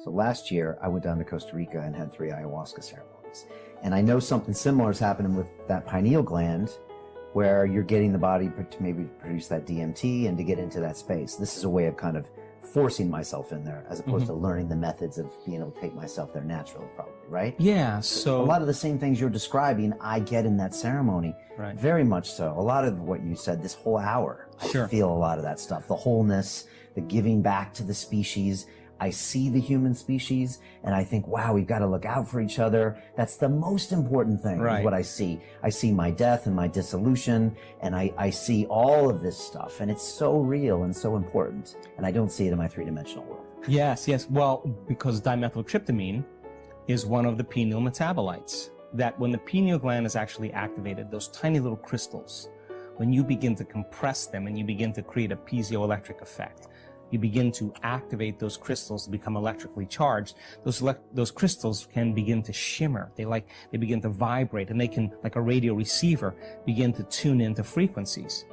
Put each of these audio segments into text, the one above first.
So last year, I went down to Costa Rica and had 3 ayahuasca ceremonies. And I know something similar is happening with that pineal gland, where you're getting the body to maybe produce that DMT and to get into that space. This is a way of kind of forcing myself in there, as opposed to learning the methods of being able to take myself there naturally, probably, right? Yeah, so a lot of the same things you're describing, I get in that ceremony. Right. Very much so. A lot of what you said this whole hour, I feel a lot of that stuff. The wholeness, the giving back to the species. I see the human species and I think, wow, we've got to look out for each other. That's the most important thing, is what I see. I see my death and my dissolution, and I see all of this stuff, and it's so real and so important. And I don't see it in my 3-dimensional world. Yes, yes. Well, because dimethyltryptamine is one of the pineal metabolites, that when the pineal gland is actually activated, those tiny little crystals, when you begin to compress them and you begin to create a piezoelectric effect, you begin to activate those crystals to become electrically charged. Those crystals can begin to shimmer. They begin to vibrate, and they can, like a radio receiver, begin to tune into frequencies.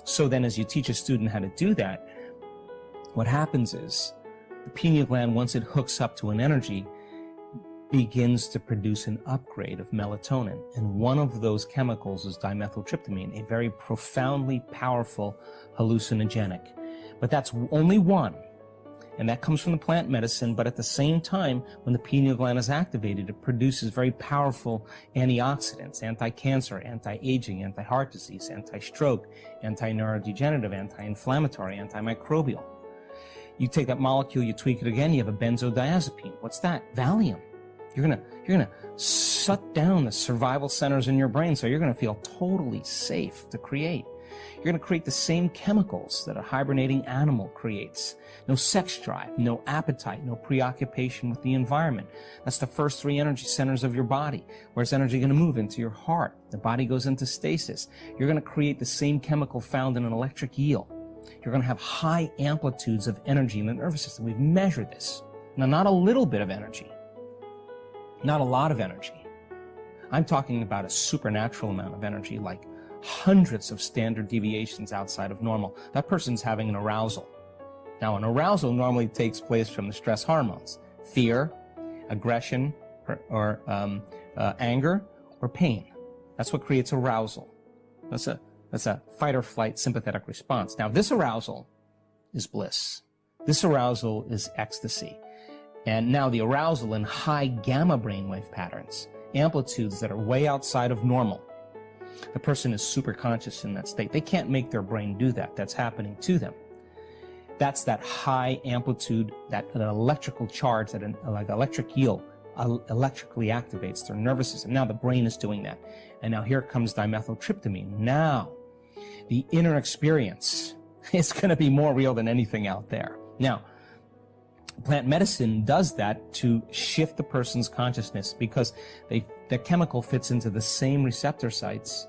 So then as you teach a student how to do that, what happens is the pineal gland, once it hooks up to an energy, begins to produce an upgrade of melatonin. And one of those chemicals is dimethyltryptamine, a very profoundly powerful hallucinogenic. But that's only one, and that comes from the plant medicine. But at the same time, when the pineal gland is activated, it produces very powerful antioxidants, anti-cancer, anti-aging, anti-heart disease, anti-stroke, anti-neurodegenerative, anti-inflammatory, antimicrobial. You take that molecule, you tweak it again, you have a benzodiazepine. What's that? Valium. You're gonna shut down the survival centers in your brain, so you're gonna feel totally safe to create. You're going to create the same chemicals that a hibernating animal creates. No sex drive, no appetite, no preoccupation with the environment. That's the first 3 energy centers of your body. Where's energy going to move? Into your heart. The body goes into stasis. You're going to create the same chemical found in an electric eel. You're going to have high amplitudes of energy in the nervous system. We've measured this. Now, not a little bit of energy. Not a lot of energy. I'm talking about a supernatural amount of energy, like hundreds of standard deviations outside of normal. That person's having an arousal. Now, an arousal normally takes place from the stress hormones: fear, aggression, or anger, or pain. That's what creates arousal. That's a fight or flight sympathetic response. Now, this arousal is bliss. This arousal is ecstasy. And now the arousal in high gamma brainwave patterns, amplitudes that are way outside of normal. The person is super conscious in that state. They can't make their brain do that. That's happening to them. That's that high amplitude, that an electrical charge that like electric eel electrically activates their nervous system. Now the brain is doing that. And now here comes dimethyltryptamine. Now the inner experience is going to be more real than anything out there. Now, plant medicine does that to shift the person's consciousness, because the chemical fits into the same receptor sites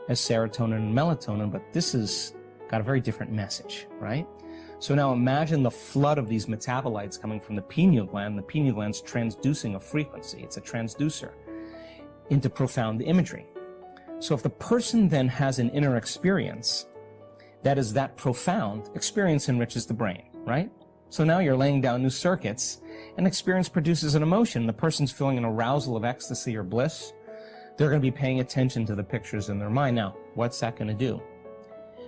as serotonin and melatonin, but this has got a very different message, right? So now imagine the flood of these metabolites coming from the pineal gland. The pineal gland's transducing a frequency. It's a transducer into profound imagery. So if the person then has an inner experience that is that profound, experience enriches the brain, right? So now you're laying down new circuits, and experience produces an emotion. The person's feeling an arousal of ecstasy or bliss. They're going to be paying attention to the pictures in their mind. Now, what's that going to do?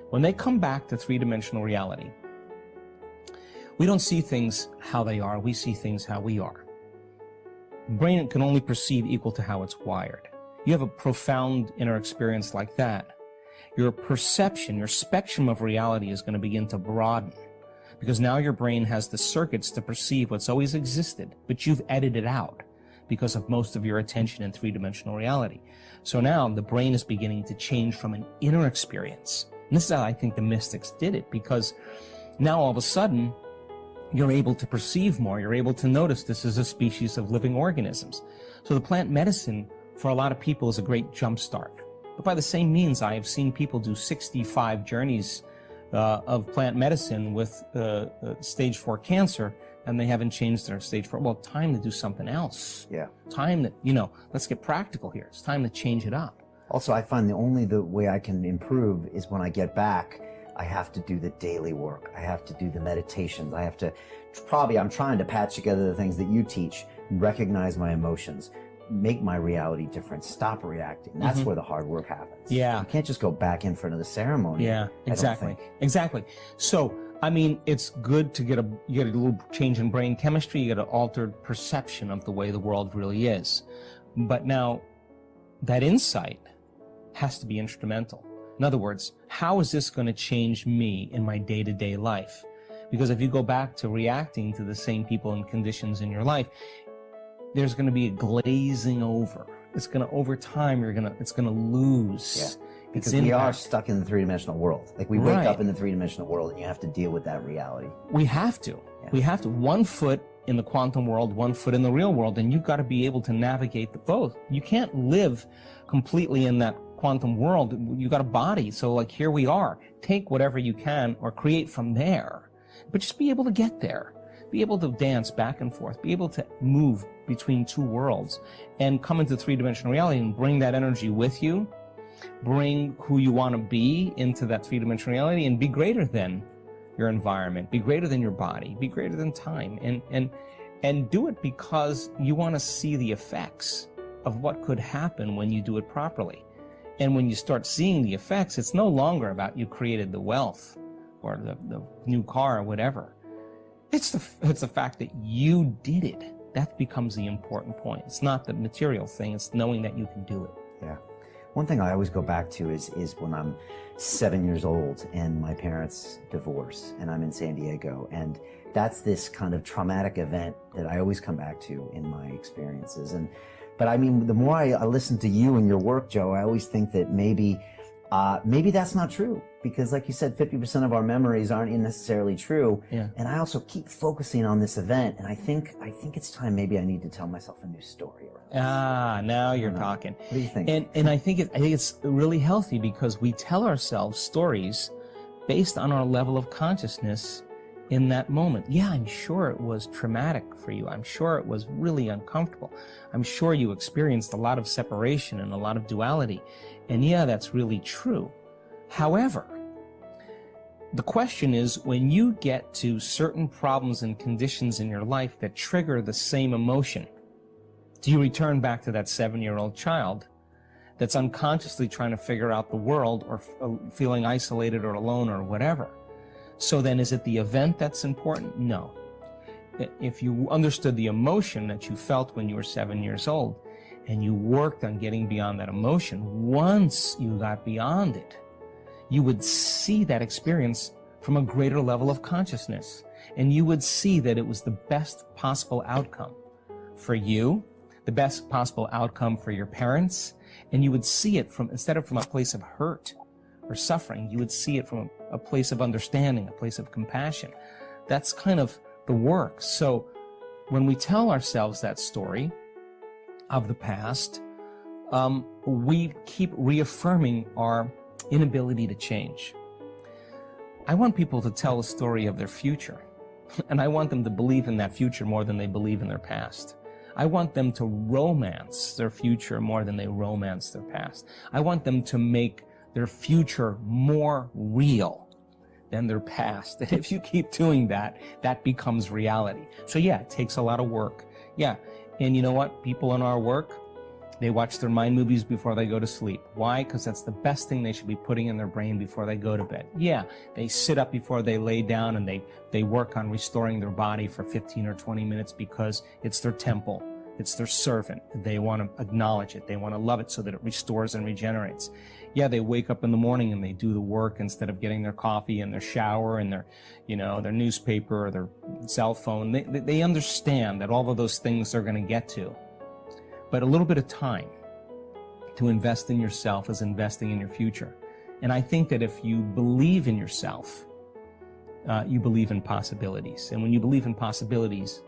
When they come back to 3-dimensional reality, we don't see things how they are. We see things how we are. The brain can only perceive equal to how it's wired. You have a profound inner experience like that, your perception, your spectrum of reality is going to begin to broaden. Because now your brain has the circuits to perceive what's always existed, but you've edited out because of most of your attention in 3-dimensional reality. So now the brain is beginning to change from an inner experience. And this is how I think the mystics did it, because now all of a sudden you're able to perceive more. You're able to notice this is a species of living organisms. So the plant medicine for a lot of people is a great jump start. But by the same means, I have seen people do 65 journeys of plant medicine with stage 4 cancer, and they haven't changed their stage 4. Well, time to do something else. Yeah. Time that, let's get practical here. It's time to change it up. Also, I find the way I can improve is when I get back, I have to do the daily work. I have to do the meditations. I have to I'm trying to patch together the things that you teach, recognize my emotions, make my reality different, stop reacting. That's where the hard work happens. Yeah. You can't just go back in front of the ceremony. Yeah, exactly. I don't think. Exactly. So, I mean, it's good to get a little change in brain chemistry, you get an altered perception of the way the world really is. But now, that insight has to be instrumental. In other words, how is this going to change me in my day-to-day life? Because if you go back to reacting to the same people and conditions in your life, there's going to be a glazing over. It's going to, over time, it's going to lose. Yeah. Because we are stuck in the three-dimensional world. Like we wake up in the three-dimensional world and you have to deal with that reality. We have to. Yeah. We have to. 1 foot in the quantum world, 1 foot in the real world, and you've got to be able to navigate the both. You can't live completely in that quantum world. You got a body, so like here we are. Take whatever you can or create from there, but just be able to get there. Be able to dance back and forth, be able to move between two worlds and come into three-dimensional reality and bring that energy with you, bring who you want to be into that three-dimensional reality and be greater than your environment, be greater than your body, be greater than time, and do it because you want to see the effects of what could happen when you do it properly. And when you start seeing the effects, it's no longer about you created the wealth or the new car or whatever. It's the fact that you did it. That becomes the important point. It's not the material thing. It's knowing that you can do it. Yeah. One thing I always go back to is when I'm 7 years old and my parents divorce and I'm in San Diego. And that's this kind of traumatic event that I always come back to in my experiences. But I mean, the more I listen to you and your work, Joe, I always think that maybe that's not true. Because like you said, 50% of our memories aren't necessarily true. Yeah. And I also keep focusing on this event. And I think it's time maybe I need to tell myself a new story around this. Now you're talking. What do you think? And I think it's really healthy because we tell ourselves stories based on our level of consciousness in that moment. Yeah, I'm sure it was traumatic for you. I'm sure it was really uncomfortable. I'm sure you experienced a lot of separation and a lot of duality. And yeah, that's really true. However, the question is, when you get to certain problems and conditions in your life that trigger the same emotion, do you return back to that 7-year-old child that's unconsciously trying to figure out the world or feeling isolated or alone or whatever? So then is it the event that's important? No. If you understood the emotion that you felt when you were 7 years old and you worked on getting beyond that emotion, once you got beyond it, you would see that experience from a greater level of consciousness. And you would see that it was the best possible outcome for you, the best possible outcome for your parents. And you would see it instead of from a place of hurt or suffering, you would see it from a place of understanding, a place of compassion. That's kind of the work. So when we tell ourselves that story of the past, we keep reaffirming our inability to change. I want people to tell a story of their future, and I want them to believe in that future more than they believe in their past. I want them to romance their future more than they romance their past. I want them to make their future more real than their past. And if you keep doing that, that becomes reality. So yeah, it takes a lot of work. Yeah, and you know what? People in our work, they watch their mind movies before they go to sleep. Why? Because that's the best thing they should be putting in their brain before they go to bed. Yeah, they sit up before they lay down and they work on restoring their body for 15 or 20 minutes because it's their temple. It's their servant. They want to acknowledge it. They want to love it so that it restores and regenerates. Yeah, they wake up in the morning and they do the work instead of getting their coffee and their shower and their newspaper or their cell phone. They understand that all of those things they're going to get to. But a little bit of time to invest in yourself is investing in your future. And I think that if you believe in yourself, you believe in possibilities. And when you believe in possibilities,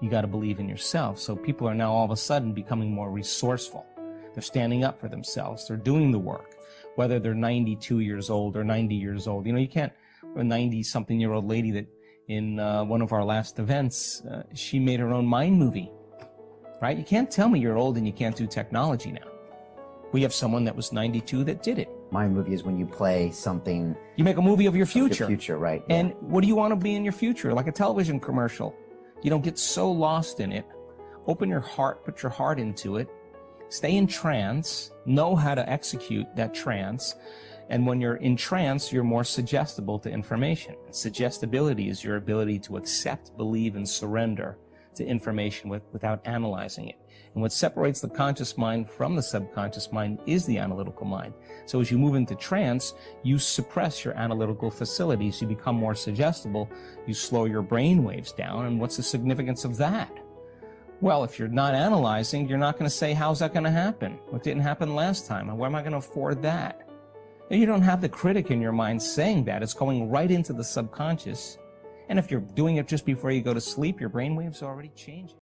you got to believe in yourself. So people are now all of a sudden becoming more resourceful. They're standing up for themselves. They're doing the work, whether they're 92 years old or 90 years old. You know, you can't, a 90-something-year-old lady that in one of our last events, she made her own mind movie. Right? You can't tell me you're old and you can't do technology now. We have someone that was 92 that did it. mind movie is when you play something. You make a movie of your future. Your future, right? And what do you want to be in your future? Like a television commercial. You don't get so lost in it. Open your heart, put your heart into it. Stay in trance. Know how to execute that trance. And when you're in trance, you're more suggestible to information. Suggestibility is your ability to accept, believe, and surrender to information without analyzing it. And what separates the conscious mind from the subconscious mind is the analytical mind. So as you move into trance, you suppress your analytical facilities. You become more suggestible. You slow your brain waves down. And what's the significance of that? Well, if you're not analyzing, you're not going to say, how's that going to happen? What didn't happen last time? And where am I going to afford that? And you don't have the critic in your mind saying that. It's going right into the subconscious. And if you're doing it just before you go to sleep, your brain waves are already changing.